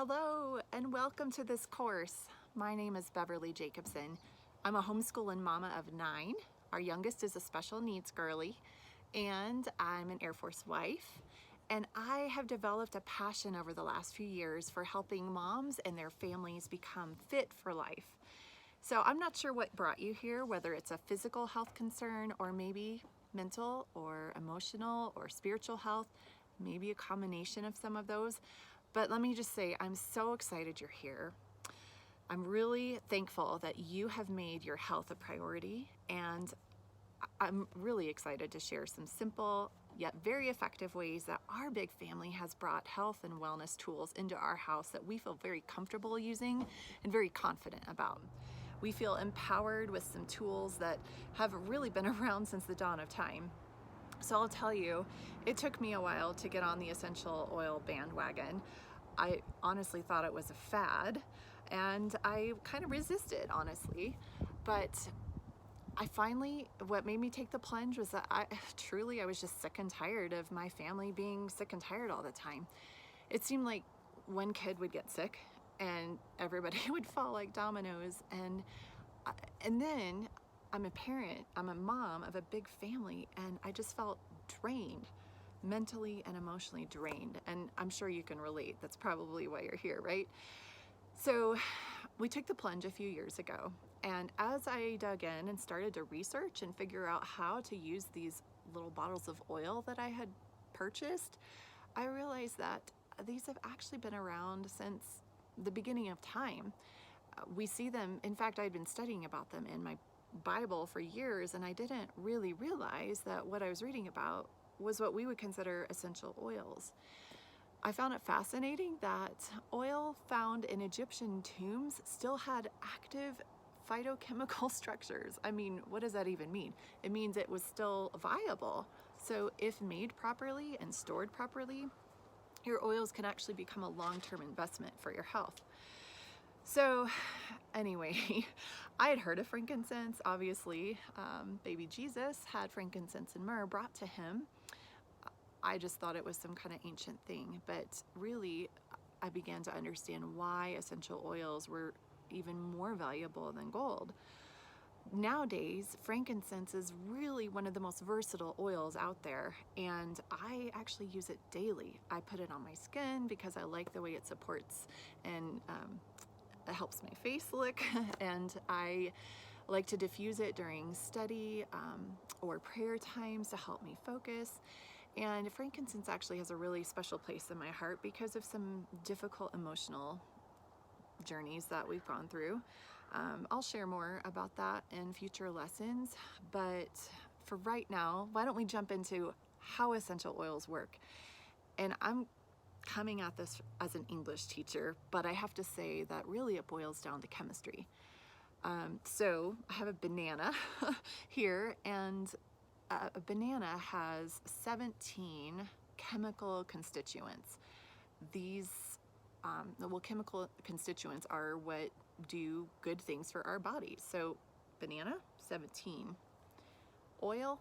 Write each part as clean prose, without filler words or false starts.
Hello and welcome to this course. My name is Beverly Jacobson. I'm a homeschooling mama of 9. Our youngest is a special needs girly, and I'm an Air Force wife. And I have developed a passion over the last few years for helping moms and their families become fit for life. So I'm not sure what brought you here, whether it's a physical health concern or maybe mental or emotional or spiritual health, maybe a combination of some of those. But let me just say, I'm so excited you're here. I'm really thankful that you have made your health a priority, and I'm really excited to share some simple yet very effective ways that our big family has brought health and wellness tools into our house that we feel very comfortable using and very confident about. We feel empowered with some tools that have really been around since the dawn of time. So I'll tell you, it took me a while to get on the essential oil bandwagon. I honestly thought it was a fad, and I kind of resisted, honestly. But what made me take the plunge was that I was just sick and tired of my family being sick and tired all the time. It seemed like one kid would get sick and everybody would fall like dominoes. And then I'm a parent, I'm a mom of a big family, and I just felt drained, mentally and emotionally drained. And I'm sure you can relate. That's probably why you're here, right? So we took the plunge a few years ago. And as I dug in and started to research and figure out how to use these little bottles of oil that I had purchased, I realized that these have actually been around since the beginning of time. We see them, in fact, I'd been studying about them in my Bible for years, and I didn't really realize that what I was reading about was what we would consider essential oils. I found it fascinating that oil found in Egyptian tombs still had active phytochemical structures. I mean, what does that even mean? It means it was still viable. So if made properly and stored properly, your oils can actually become a long-term investment for your health. So anyway, I had heard of frankincense, obviously. Baby Jesus had frankincense and myrrh brought to him. I just thought it was some kind of ancient thing, but really I began to understand why essential oils were even more valuable than gold. Nowadays, frankincense is really one of the most versatile oils out there, and I actually use it daily. I put it on my skin because I like the way it supports and it helps my face look, and I like to diffuse it during study or prayer times to help me focus. And frankincense actually has a really special place in my heart because of some difficult emotional journeys that we've gone through. I'll share more about that in future lessons, but for right now, why don't we jump into how essential oils work? And I'm coming at this as an English teacher, but I have to say that really it boils down to chemistry. So I have a banana here, and a banana has 17 chemical constituents. These chemical constituents are what do good things for our bodies. So banana, 17. Oil,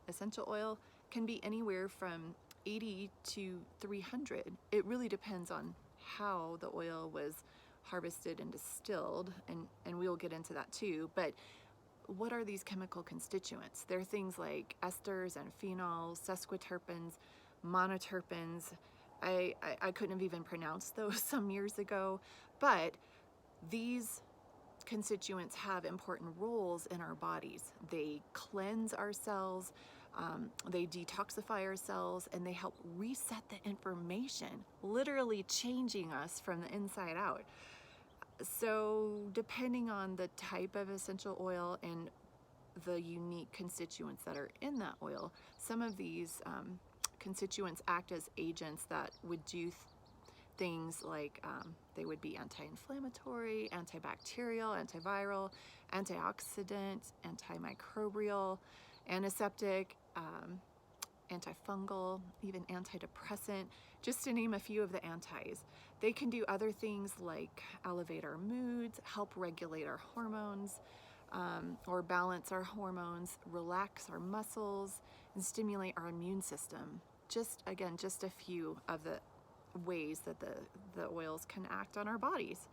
essential oil, can be anywhere from 80 to 300. It really depends on how the oil was harvested and distilled, and we'll get into that too. But what are these chemical constituents? They're things like esters and phenols, sesquiterpenes, monoterpenes. I couldn't have even pronounced those some years ago, but these constituents have important roles in our bodies. They cleanse our cells, they detoxify our cells, and they help reset the information, literally changing us from the inside out. So depending on the type of essential oil and the unique constituents that are in that oil, some of these constituents act as agents that would do things like they would be anti-inflammatory, antibacterial, antiviral, antioxidant, antimicrobial, antiseptic, antifungal, even antidepressant, just to name a few of the antis. They can do other things like elevate our moods, help regulate our hormones, or balance our hormones, relax our muscles, and stimulate our immune system. Just a few of the ways that the oils can act on our bodies.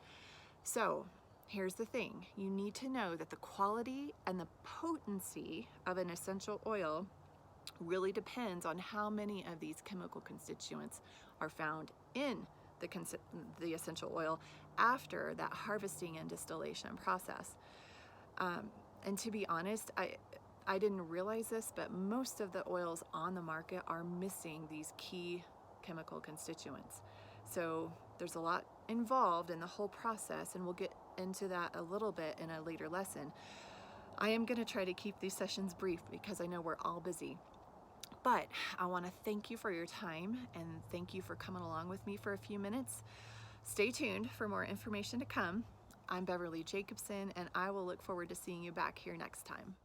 So here's the thing. You need to know that the quality and the potency of an essential oil really depends on how many of these chemical constituents are found in the essential oil after that harvesting and distillation process. And to be honest, I didn't realize this, but most of the oils on the market are missing these key chemical constituents. So there's a lot involved in the whole process, and we'll get into that a little bit in a later lesson. I am going to try to keep these sessions brief because I know we're all busy. But I want to thank you for your time and thank you for coming along with me for a few minutes. Stay tuned for more information to come. I'm Beverly Jacobson, and I will look forward to seeing you back here next time.